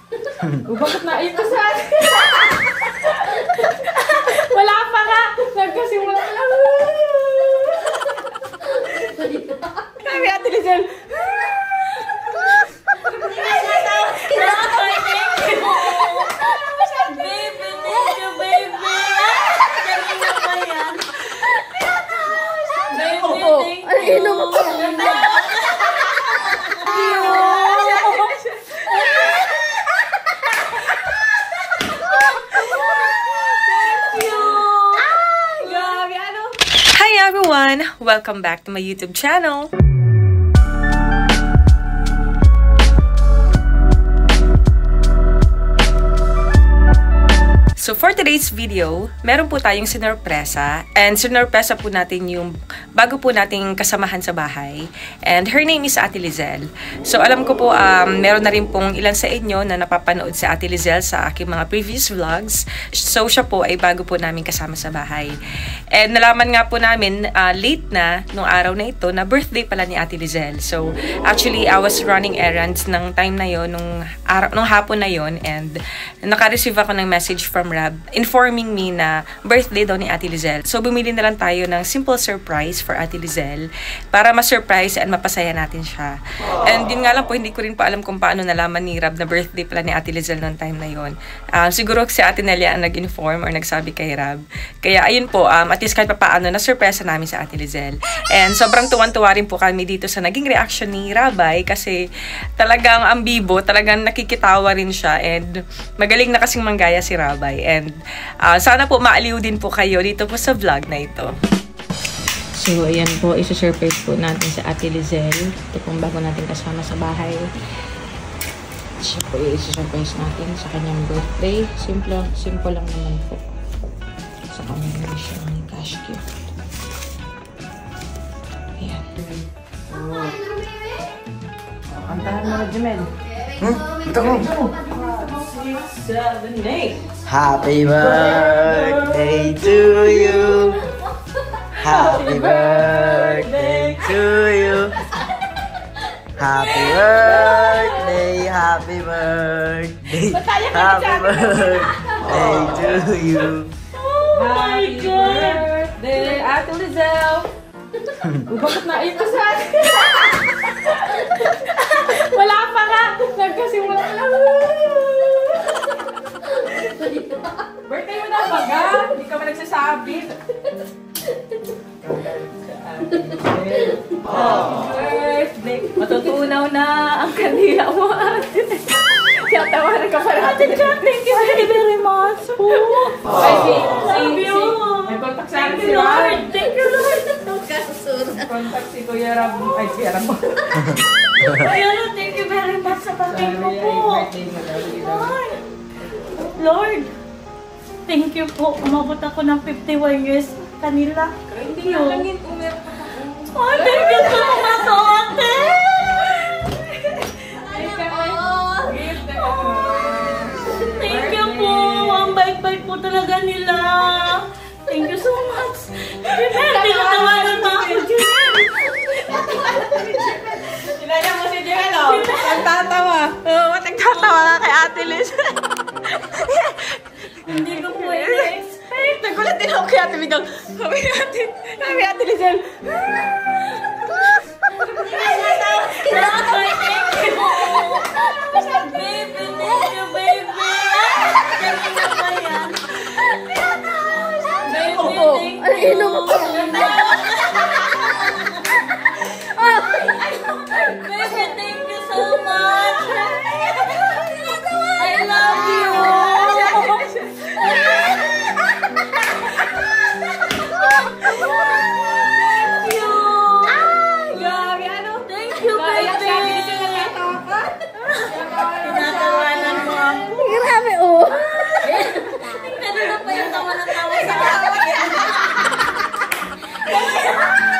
Bakit naipas sa akin? Wala pa nga. Nagkasimula lang. Kami Ate Lizelle. Hi everyone! Welcome back to my YouTube channel! So for today's video, meron po tayong sinurpresa. And sinurpresa po natin yung bago po nating kasamahan sa bahay. And her name is Ate Lizelle. So alam ko po, meron na rin pong ilan sa inyo na napapanood si Ate Lizelle sa aking mga previous vlogs. So siya po ay bago po namin kasama sa bahay. And nalaman nga po namin late na nung araw na ito na birthday pala ni Ate Lizelle. So actually, I was running errands ng time na yon, nung hapon na yon, and naka-receive ako ng message from Rab informing me na birthday daw ni Ate Lizelle. So bumili na lang tayo ng simple surprise for Ate Lizelle para ma-surprise and mapasaya natin siya. And yun nga lang po, hindi ko rin pa alam kung paano nalaman ni Rab na birthday pala ni Ate Lizelle noong time na yon. Siguro si Ate Nelia ang nag-inform or nagsabi kay Rab. Kaya ayun po, at least kahit pa paano na surprise namin sa Ate Lizelle. And sobrang tuwan-tuwa rin po kami dito sa naging reaction ni Rabay kasi talagang ambibo, talagang nakikitawa rin siya and magaling na kasing manggaya si Rabay. And sana po maaliw din po kayo dito po sa vlog na ito. So ayan po, isa-surprise po natin sa Ate Lizelle. Ito pong bago natin kasama sa bahay. Siya po isa-surprise natin sa kanyang birthday. Simple lang naman po. Sa kanyang siya ng cash gift. Ayan. Kantahan mo na, Jemel. Ito ko. 6, 7, 8. Happy birthday to you. Happy birthday to you. Happy birthday, happy birthday, happy birthday to you. Oh my God! Birthday, Ate Lizelle! Bakit naipas sa akin? Wala pa nga! Nagkasimula lang. Birthday mo na baga? Hindi ka man nagsasabi. Birthday! Matutunaw na ang kandila mo, ate. Tatawanan ka pa natin. Thank you very much po. May contact sa akin si Lord. Thank you, Lord. Contact si Kuya Rab. Ay, si Rab. Ayun, thank you very much sa pagkain ko po. Lord, thank you po. Umabot ako ng 51 years kanila. Hindi na lang yun kung meron pa ako. Oh, thank you so much, ate! Thank you po. Ang bait-bait po talaga nila. Thank you so much. Hindi ko tawanan pa ako, Jimel. Kilala mo si Jimel, o? Nagtatawa. Oo, nagtatawa na kay Ate Liz. Hindi ko po i-expect. Nagulat din ako kay Ate Bigang. Sabi Ate Lizelle. Baby, thank you so much. I love you. Thank you. Grabe, ano? Thank you, baby. Tinatawanan mo ako. Grabe, oh. Kanina pa yung tawa ng tawa sa akin.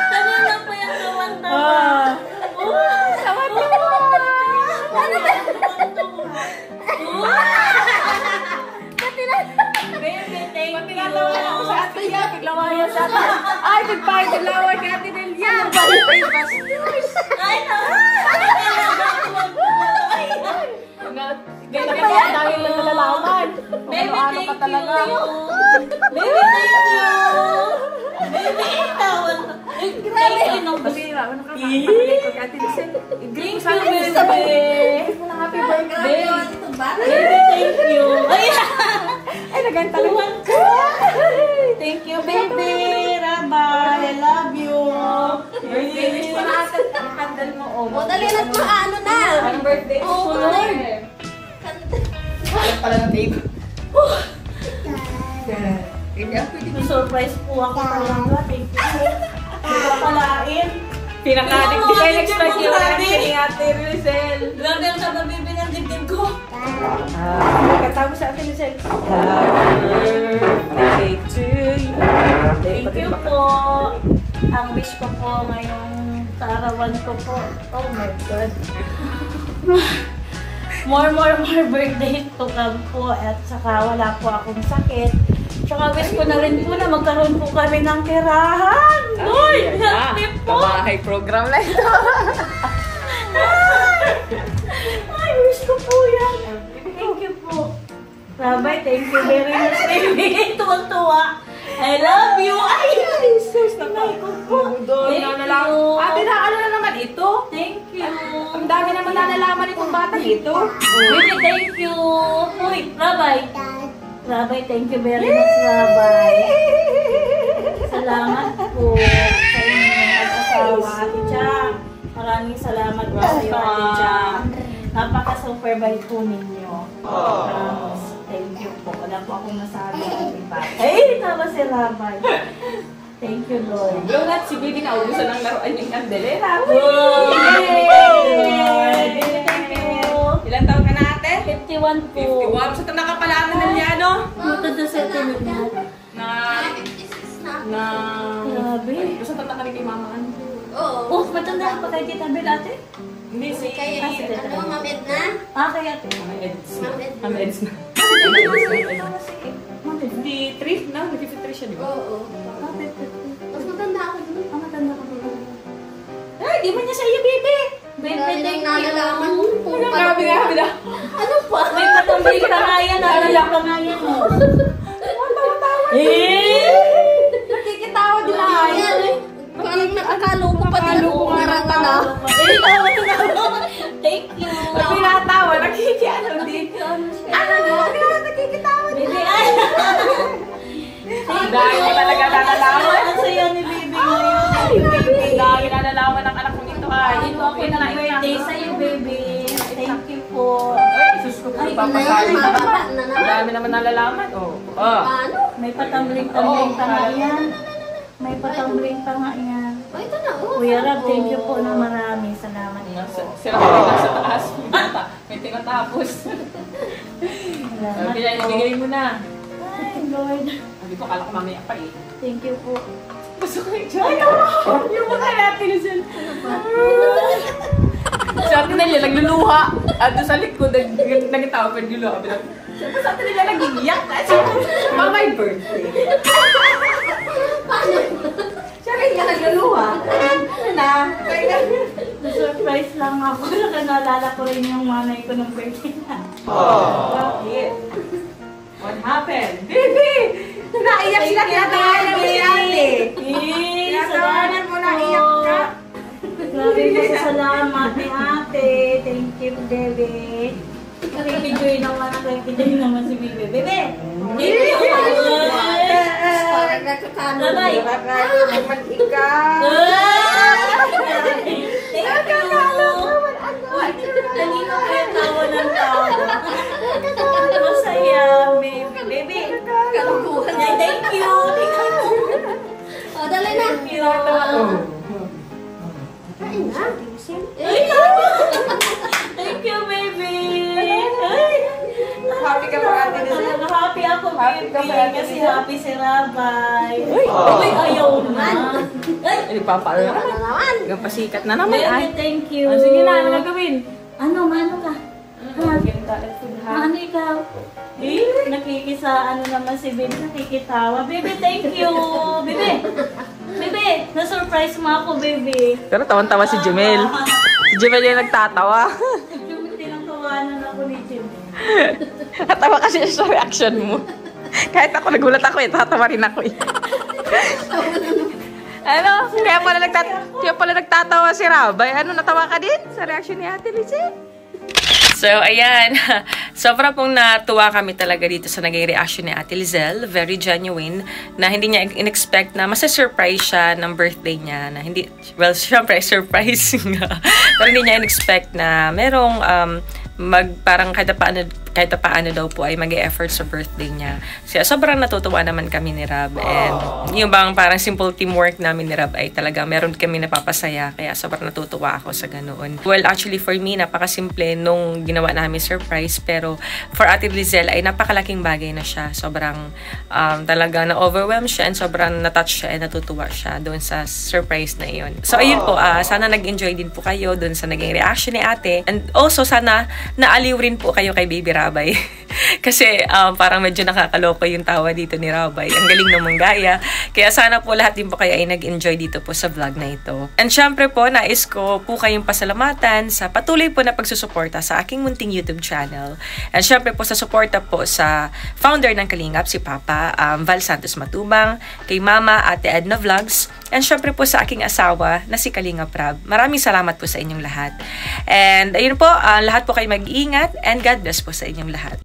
Kanina pa yung tawa ng tawa. Tawa mo. Baby, thank you. Tinatawanan ako sa atin niya. Biglawayan sa atin. Ay, biglawayan ka atin niya. Ay, Ganyan ka ba? Dami lang nalalaman. Baby, thank you. Baby, thank you. Baby, tawag. Grabe. Basira, ano ka? Pagpalit ko kay Ate Lisel. I-greet ko sana yung Happy birthday. Baby, thank you. Ay, nagantalawan ka. Thank you, baby. Rabay, I love you. Birthday wish pa natin. Ang kandal mo. O, dali na po, ano na? Anong birthday? Oo, Lord. Alam pala ng tape. Surprise po ako talaga. Thank you. Papalain. Pinakadik. Di kayo expect yung reaction ni Ate Lisel. Gagawin sa babibi ng dibdib ko. Katapos sa Ate Lisel. Happy birthday to you. Thank you po. Ang wish ko po ngayong kaarawan ko po. Oh my God. More birthdays to come po. At saka wala po akong sakit. Tsaka wish ko na rin po na magkaroon po kami ng tirahan. Lord, help me po. Kabahay program na ito. Ay, wish ko po yan. Thank you po. Rabay, thank you very much, baby. Tuwang-tuwa. I love you. Ay, sis, nanay ko po. Thank you. Ate, ano na naman ito? Thank you. Ang dami naman nalalaman itong bata ito. Baby, thank you. Uy, Rabay. Rabay, thank you very much, Rabay. Salamat po sa inyong mag-asawa, Ate Chang. Maraming salamat po sa iyo, Ate Chang. Napaka-super bait po ninyo. Thank you po. Wala po akong masabi ng iba. Ay, tama si Rabay. Thank you, Lord. Blow na si Bibi na ubusan ng laruan yung kandelera. Wow! Yay! Thank you. Ilan taon ka na, ate? 51 po. 51. So, ito nakapalaan na nalyano? Ito sa settlement na. Grabe. Gusto ito na kami kay mama. Oo. Oh, matanda pa kay Tita Bel, ate? Hindi, si Kaya, ano, mamid na? Kay ate. Mama Eds. Mamid. Mama Eds na. Hindi, 3 na. Nag-53 siya, di ba? Oo. Mas matanda ako dun. Matanda ka ba? Ay, di man niya sa iyo, baby. Baby, Grabe na thank yung nalalaman mo. you. Puro Grabe na. Ano pa? May patambay ka nga yan. Nalala ka nga yan. Nakikitawa din na. Parang nakakalo ko pa din ako. Parang na. Thank you. Pag pinatawa, nakikiano din. Nakikitawa din. Baby, ay. Dahil mo talaga nalalaman. Ang saya ni baby ngayon. Dahil nalalaman ng anak ko nito ay. Ito ako na birthday sa'yo, baby. Thank you po. Ay, sus ko Ay, papasahin na ba? mababa na naman. Dami naman nalalaman. Oh. Ano? May patambling-tambling pa nga yan. May patambling pa nga yan. O, ito na. Oh, Kuya Rab, thank you po ng marami. Salamat po. Sila ko rin nasa taas. May tinatapos. Salamat Kaya po. ibigay mo na. Ay, Lord. Sabi ko, kala ko mamaya pa eh. Thank you po. Gusto ko yung dyan. Yung mga natin na dyan. Si Ate Nelia nagluluha. At doon sa likod, nagitawa pa nagluluha. Siyempre sa Ate Nelia nagigiyak. Kasi mga my birthday. Siya rin niya nagluluha. Ano na? Surprise lang ako. Nakanalala ko rin yung manay ko ng birthday na. Bakit? What happened? Baby! Naiyak sila, tinatawanan mo si Ate. Tinatawanan mo, naiyak ka. Grabe po sa salamat ni Ate. Thank you, baby. Nakikijoy naman si Bibi. Baby! Thank you! Parang nakakano. Bye-bye! Nakakalo naman ikaw. Thank you! Kanina ko yung tawa ng tawa. Masaya, baby. Baby! Kalukuhan. Thank you! O, dali na. Thank you! Kain na. Thank you, baby! Happy ka ba, Ate Lisel? Happy ako, Happy baby. ka ba, Ate Kasi Lisel? happy si Rabay. Uy! Ayaw na. Ay! Nagpapalo Ano naman. naman? Nagpasikat na naman ay. Baby, thank you. Sige na, ano gagawin? Ano ka? Ano ikaw? Nakikisa, ano naman si baby, nakikitawa. Baby, thank you! Baby! Baby, na-surprise mo ako, baby. Pero tawan-tawa si Jumel. Si Jumel yung nagtatawa. Tinangkawanan ako ni Jim. Natawa kasi sa reaction mo. Kahit ako, nagulat ako eh. Tatawa rin ako eh. Ano? Kaya pala nagtatawa si Rabay. Ano, natawa ka din sa reaction ni Ate Lizelle? So, ayan. Sobra pong natuwa kami talaga dito sa naging reaction ni Ate Lizelle. Very genuine. Na hindi niya in-expect na masa-surprise siya ng birthday niya. Na hindi, well, syempre, surprise nga. Pero hindi niya in-expect na merong parang kahit paano daw po ay mag-e-effort sa birthday niya. Kaya sobrang natutuwa naman kami ni Rab. And yung bang parang simple teamwork namin ni Rab ay talaga meron kami napapasaya. Kaya sobrang natutuwa ako sa ganoon. Well, actually for me, napakasimple nung ginawa namin surprise. Pero for Ate Lizelle ay napakalaking bagay na siya. Sobrang talaga na-overwhelm siya and sobrang na-touch siya and natutuwa siya doon sa surprise na iyon. So ayun po, sana nag-enjoy din po kayo doon sa naging reaction ni Ate. And also sana naaliw rin po kayo kay Baby Rabay. Kasi parang medyo nakakaloko yung tawa dito ni Rabay. Ang galing namang gaya. Kaya sana po lahat din po kayo ay nag-enjoy dito po sa vlog na ito. And syempre po, nais ko po kayong pasalamatan sa patuloy po na pagsusuporta sa aking munting YouTube channel. And syempre po sa suporta po sa founder ng Kalingap, si Papa Val Santos Matubang, kay Mama Ate Edna Vlogs, and syempre po sa aking asawa na si Kalingap Rab. Maraming salamat po sa inyong lahat. And ayun po, lahat po kayo mag-iingat and God bless po sa inyong lahat.